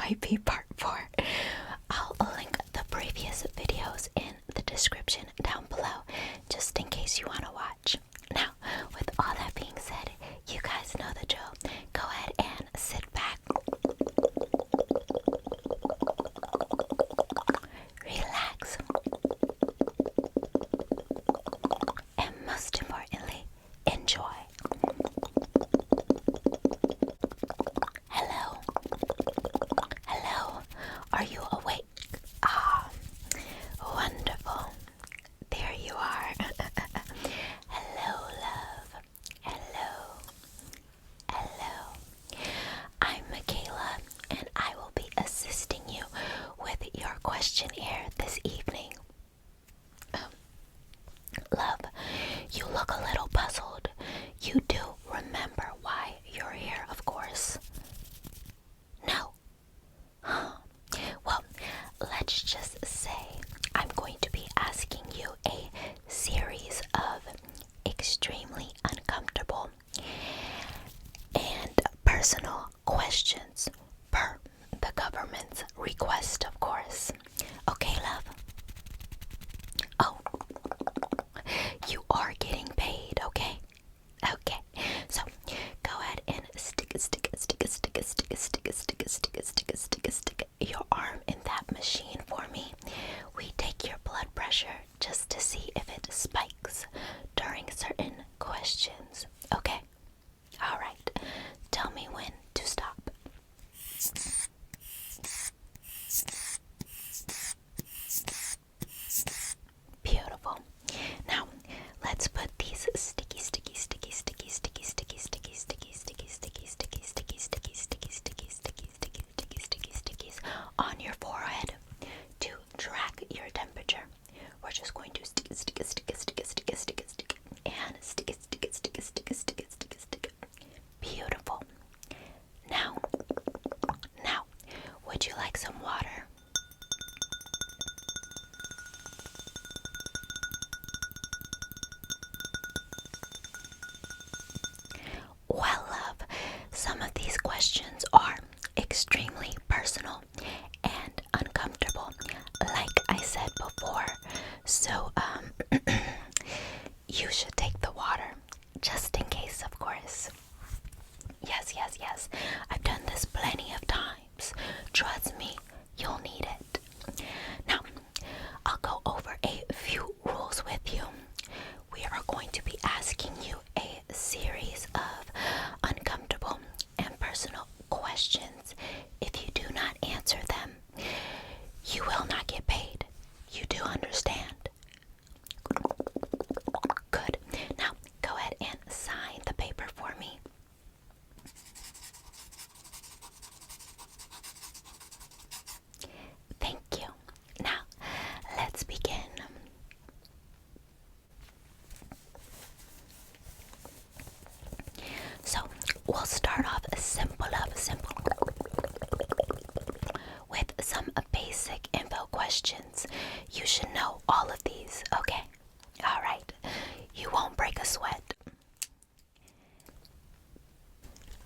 might be part 4. I'll link the previous videos in the description down below, just in case you want to watch. Now, with all that being said, you guys know the drill. Go ahead and sit back, relax, and most importantly, enjoy. Hello? Hello? Are you awake? Ah, wonderful. There you are. Hello, love. Hello. Hello. I'm Kayla, and I will be assisting you with your questionnaire this evening. Love, you look a little puzzled. You do remember why you're here, of course. No. Well, let's just say I'm going to be asking you a series of extremely uncomfortable and personal questions per the government's request, of course. Okay, love? Oh, you are getting paid, okay? Okay, so go ahead and stick your arm in that machine for me. We take your blood pressure just to see if it spikes during certain questions. Okay? Alright, tell me when to stop. Beautiful. Now, let's put these stickies on your forehead to track your temperature. We're just going to stick and stick it. Beautiful. Now, would you like some water? Well, love, some of these questions are extremely personal and uncomfortable, like I said before. So, you should take the water, just in case, of course. Yes. I've done this plenty of times. Trust me, you'll need it. Now, I'll go over a few rules with you. We are going to be asking you a series of uncomfortable and personal questions. If you do not answer them, you will not get paid. You do understand? Good. Now, go ahead and sign the paper for me. Thank you. Now, let's begin. So, we'll start off simple with some basic info questions. You should know all of these, okay? Alright, you won't break a sweat.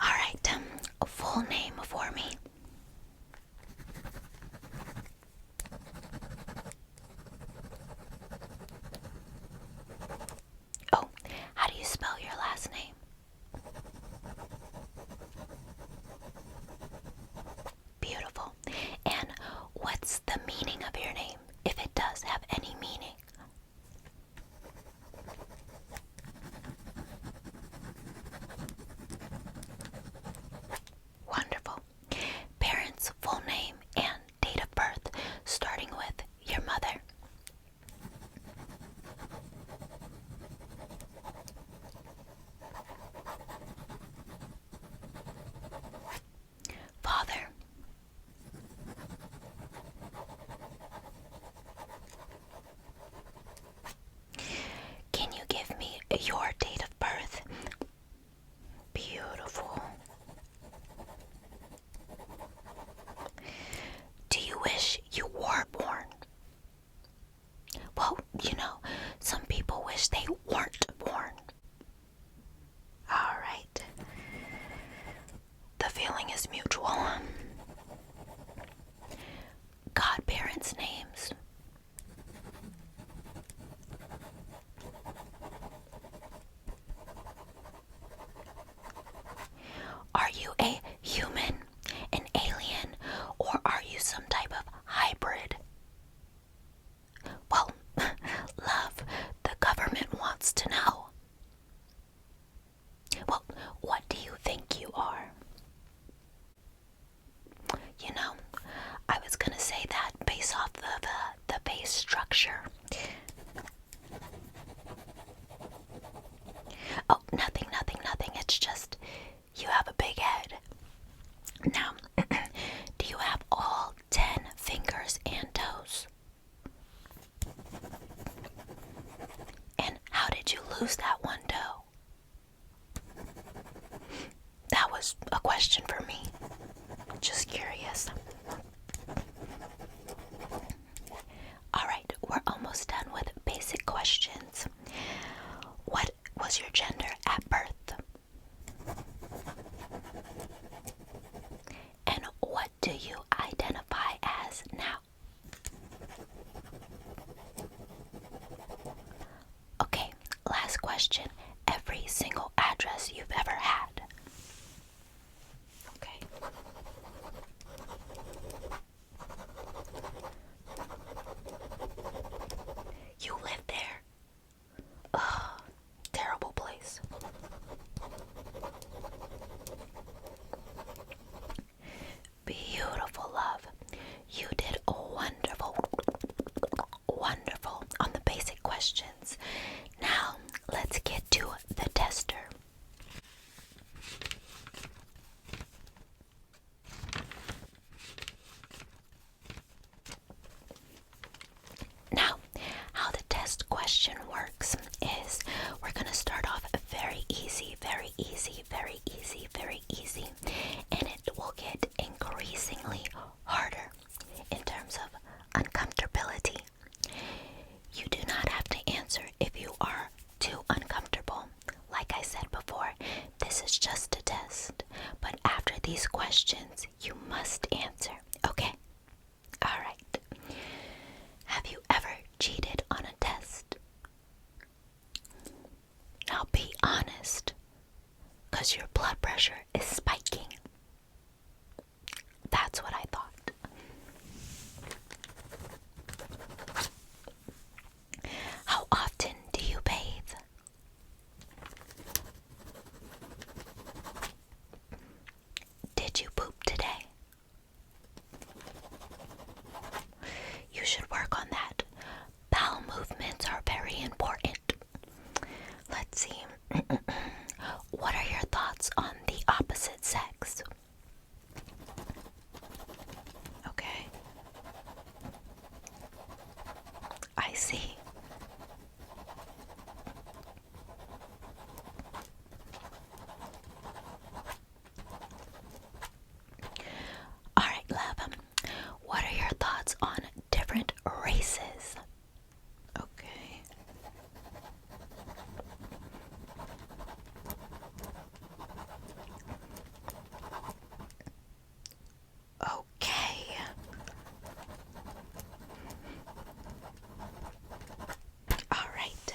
Alright, a full name for me. Oh, how do you spell your last name? Beautiful. And what's the meaning of your name, if it does have any meaning? Wonderful. Parents' full name and date of birth, starting with your mother. Father. Can you give me your date of birth? Beautiful. Do you wish you were born? Well, some people wish they weren't born. Alright. The feeling is mutual. question for me? Just curious. Alright, we're almost done with basic questions. What was your gender at birth? And what do you identify as now? Okay, last question. Every single address you've ever had. Okay. You live there? Ugh, terrible place. Beautiful, love. You did wonderful on the basic questions. Now, let's get to the tester. Now, how the test question works is we're going to start off very easy, and it will get increasingly harder in terms of uncomfortability. You do not have to answer if you are too uncomfortable. Like I said before, this is just a test, but after these questions, you must answer, okay? Alright. Have you ever cheated on a test? Now be honest, because your blood pressure is spiking. That's what I thought. How often do you bathe? Did you poop today? You should work on that. Bowel movements are very important. Let's see. What are your thoughts on the opposite sex? Okay. I see. Alright, love. What are your thoughts on different races? Okay. Okay. Alright.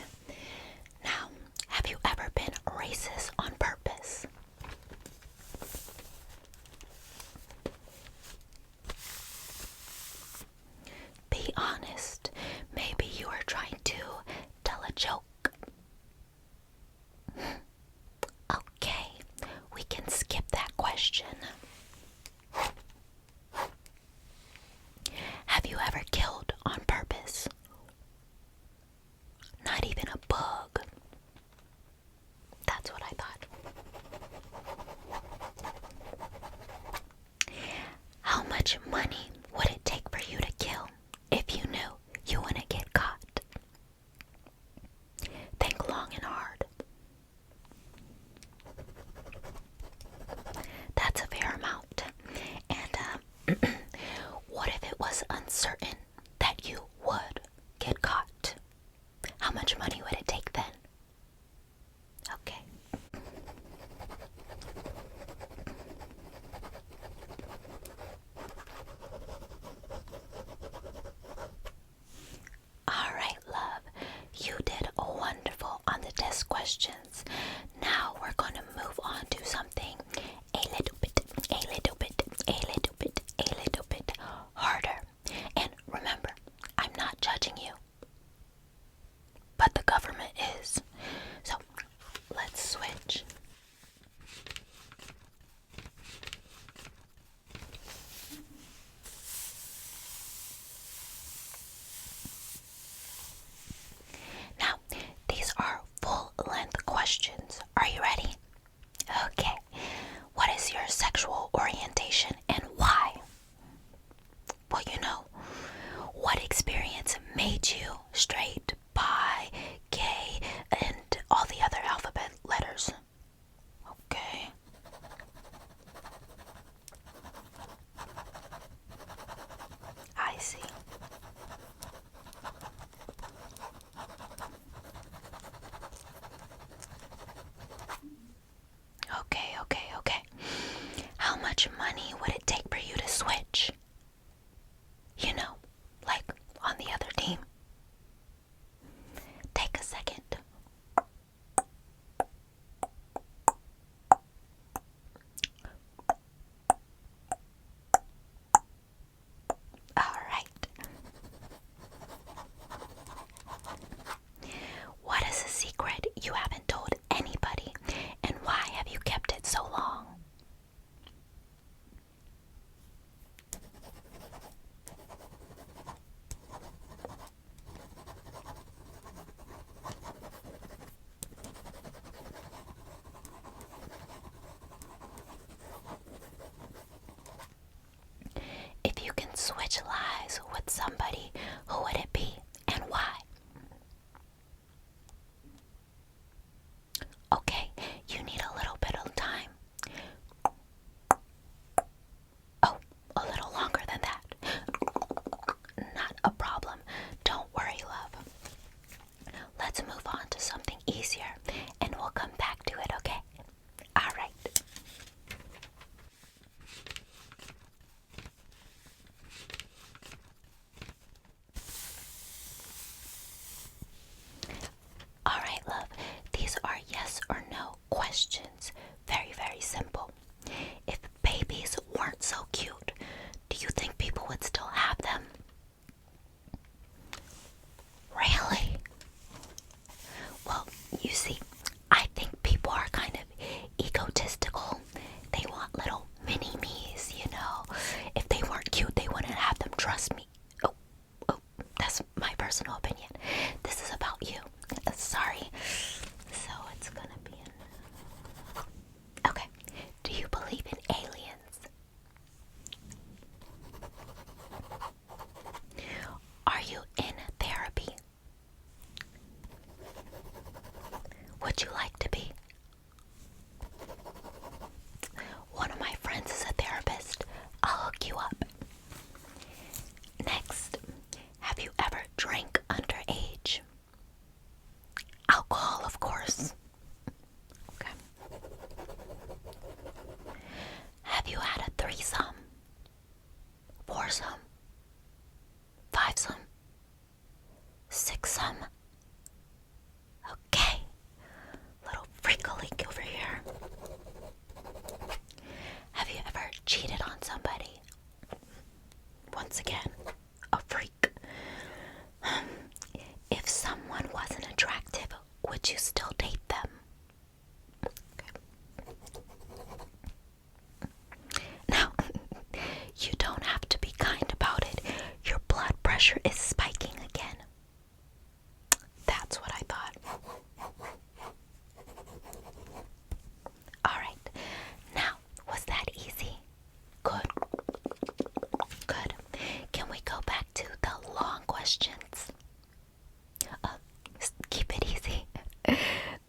Now, have you ever been racist on purpose? Be honest. Maybe you are trying to tell a joke. Okay, we can skip that question. Have you ever killed on purpose? Not even a bug. That's what I thought. How much money would it take for you to kill if you knew you wouldn't get caught? Think long and hard. That's a fair amount. And what if it was uncertain that you would get caught? How much money would it take then? Okay. Alright, love. You did wonderful on the test questions. Now we're going to move on to something a little bit harder. And remember, I'm not judging you, but the government is. So let's switch. Now, these are full-length questions. Are you ready? Okay. What is your sexual orientation and why? Well, what experience made you straight, bi, gay, and all the other alphabet letters? Okay. much money would it take for you to switch? You know, like on the other team. Take a second. Alright. What is a secret you haven't told anybody, and why have you kept it so long? If you can switch lives with somebody, who would it be and why? Okay, you need a little bit of time. Oh, a little longer than that. Not a problem. Don't worry, love. Let's move on to something easier, and we'll come back to it, okay? Alright. Alright, love. These are yes or no questions. Very, very simple. If babies weren't so cute, do you think people would still have them? Really? Well, you see, I think people are kind of egotistical. They want little mini-me's, you know. If they weren't cute, they wouldn't have them. Trust me. Oh, that's my personal opinion. This is about you. Sorry. So it's gonna be Okay. Do you believe in aliens? Are you in therapy? Would you like to be? One of my friends is a therapist. I'll hook you up. Next, have you ever drank underage? Alcohol, of course. Okay. Have you had a threesome? Foursome? Fivesome? Sixsome? Okay. Little freak-a-leak over here. Have you ever cheated on somebody? Once again, a freak. If someone wasn't attractive, would you still date them? Okay. Now, you don't have to be kind about it. Your blood pressure is spiking again. That's what I thought. Alright, now, was that easy? Good. Good. Can we go back to the long questions? Keep it easy.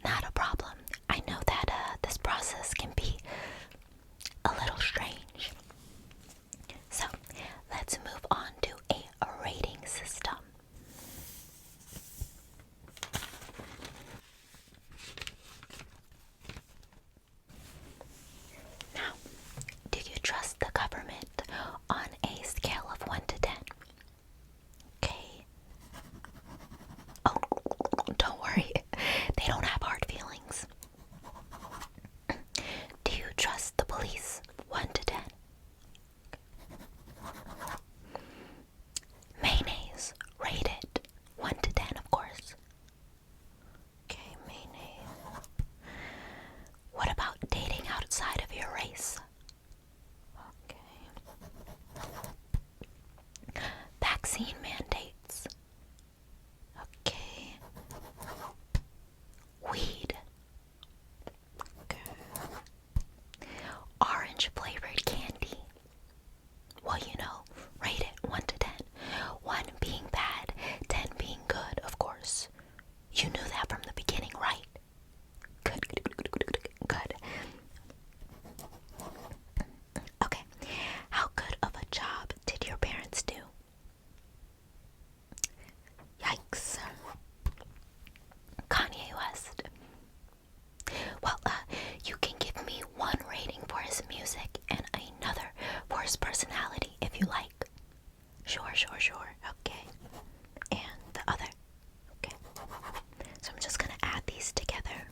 Not a problem. I know that this process can be a little strange. So, let's move on to a rating system. course, personality, if you like. Sure. Okay. And the other. Okay. So I'm just gonna add these together.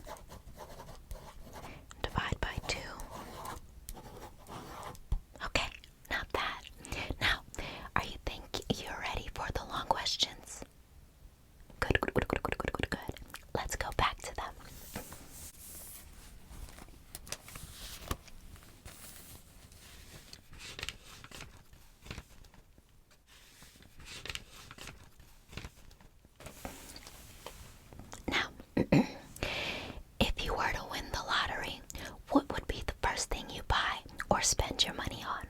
Divide by 2. Okay, not bad. Now, are you think you're ready for the long questions? Good. Let's go back to them. Now, if you were to win the lottery, what would be the first thing you buy or spend your money on?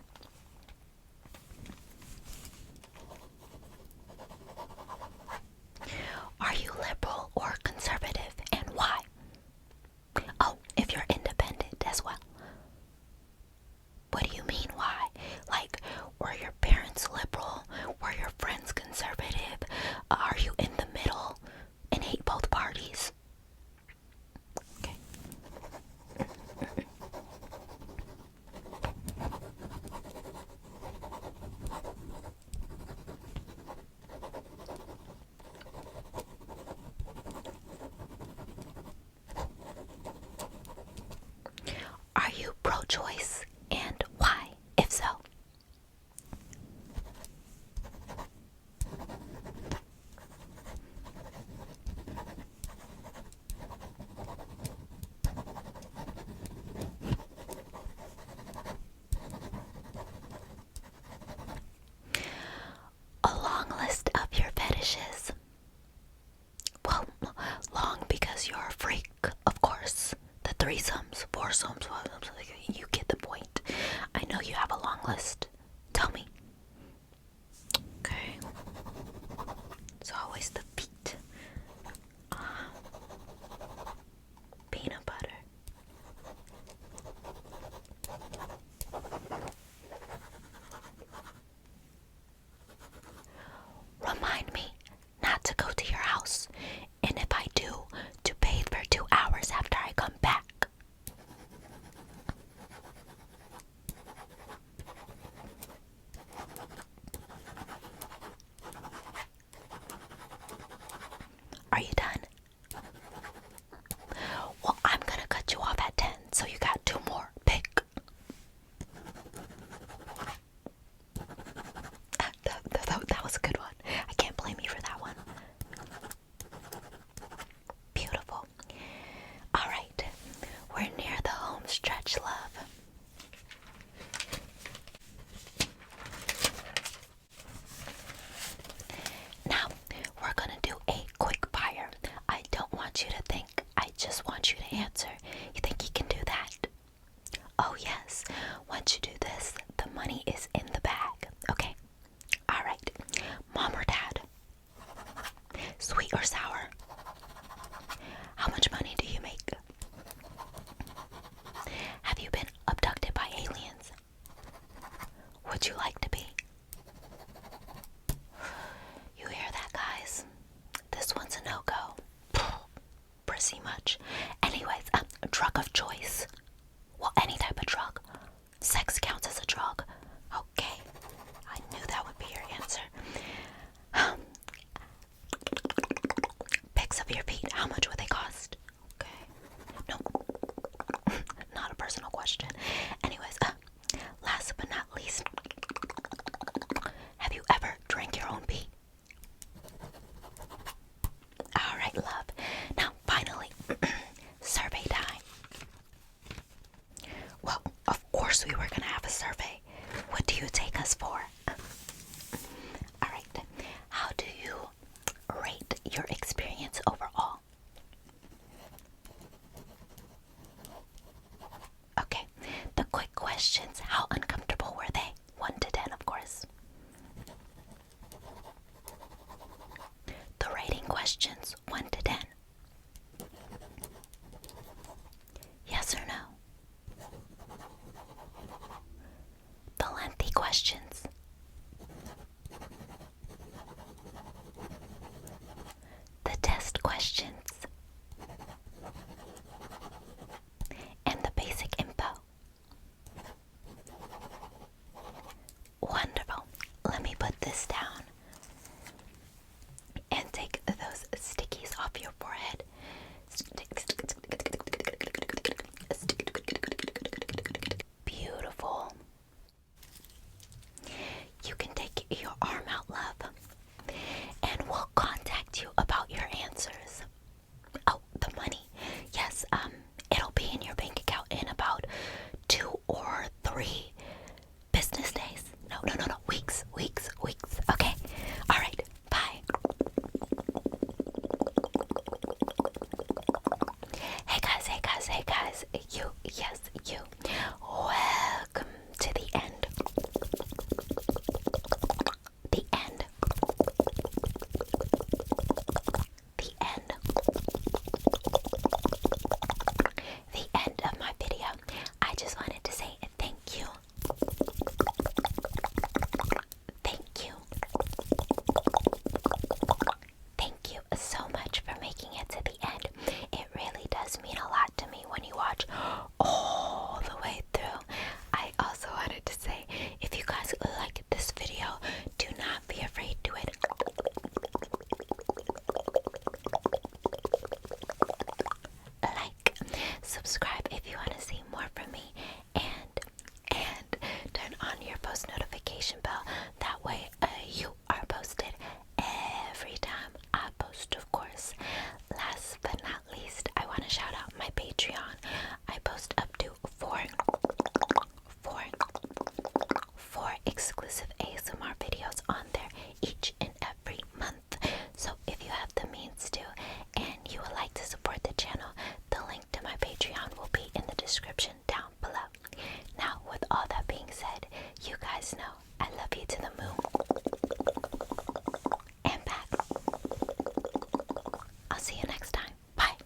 Are you liberal or conservative, and why? Oh, if you're independent as well. What do you mean, why? Like, were your parents liberal? Were your friends conservative? Are you in the middle and hate both parties? Okay. Are you pro-choice, and why, if so? A long list of your fetishes. Well, long because you're a freak, of course. The threesomes, foursomes, you get the point. I know you have a long list. Tell me. Okay. It's always the feet. Peanut butter. Remind me not to go to your house, and if I do, to bathe for 2 hours after I come back. Are you done? Well, I'm gonna cut you off at 10, so you got 2 more. Pick. That was a good one. I can't blame you for that one. Beautiful. All right, we're near the home stretch, love. Now, we're gonna do a quick fire. I don't want you to think, I just want you to answer. You think you can do that? Oh yes, once you do this, the money is in the bag, okay? All right, mom or dad? Sweet or sour? How much money do you make? Have you been abducted by aliens? Would you like to be? You hear that, guys? This one's a no-go. Pretty much. Anyways, drug of choice. Well, any type of drug. Sex counts as a drug. Okay. I knew that would be your answer. Pics of your feet. How much would they cost? Okay. No. Not a personal question. Anyways, last but not least. Have you ever drank your own pee? Alright, love. Now, finally, survey time. Well, of course we were gonna have a survey. What do you take us for? Alright, how do you rate your experience overall? Okay, the quick questions. How uncomfortable were they? 1 to 10, of course. The rating questions, 1 to 10. Yes or no? The lengthy questions. The test questions. And the basic info. Wonderful. Let me put this down and take those stickies off your forehead. Beautiful. You can take your arm out, love, and we'll contact you about your answers. Oh, the money. Yes, it'll be in your bank account in about 2 or 3 business days. No, weeks. Okay. All right. Bye. Hey guys. You. Welcome to the end. The end. The end of my video. I just wanted to say thank you. Thank you so much for making it to the end. It really does mean a lot to me when you watch all the way through. I also wanted to say, if you guys like this video, do not be afraid to it. Like, subscribe if you want to see more from me, and turn on your post notification bell. That way you are posted every time I post, of course. Last but not least, I want to shout out my Patreon. I post up to four exclusive ASMR videos on there each and every month. So if you have the means to, and you would like to support the channel, the link to my Patreon will be in the description down below. Now, with all that being said, you guys know I love you to the moon and back. I'll see you next time. Bye.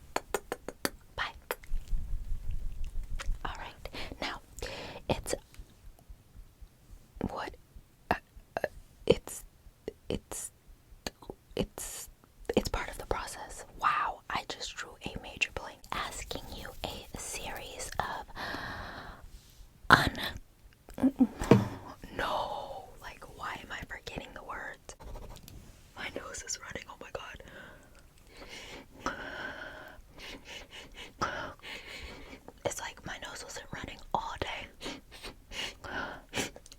Alright, now, it's what? It's part of the process. Wow, I just drew a major blank. Asking you a series of no, like, why am I forgetting the words? My nose is running, oh my god. It's like my nose wasn't running all day,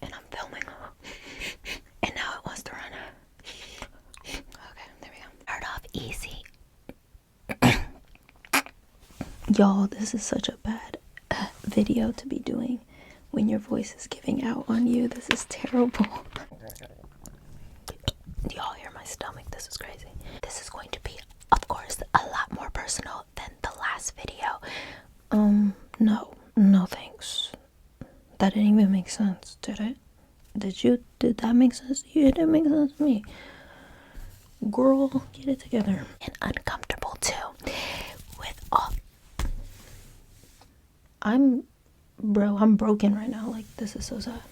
and I'm filming, and now it wants to run. Okay, there we go. Start off easy. Y'all, this is such a bad video to be doing when your voice is giving out on you. This is terrible. Do y'all hear my stomach? This is crazy. This is going to be, of course, a lot more personal than the last video. No thanks. That didn't even make sense, did it? Did that make sense to you? It didn't make sense to me. Girl, get it together. And uncomfortable too. With all, I'm broken right now. Like, this is so sad.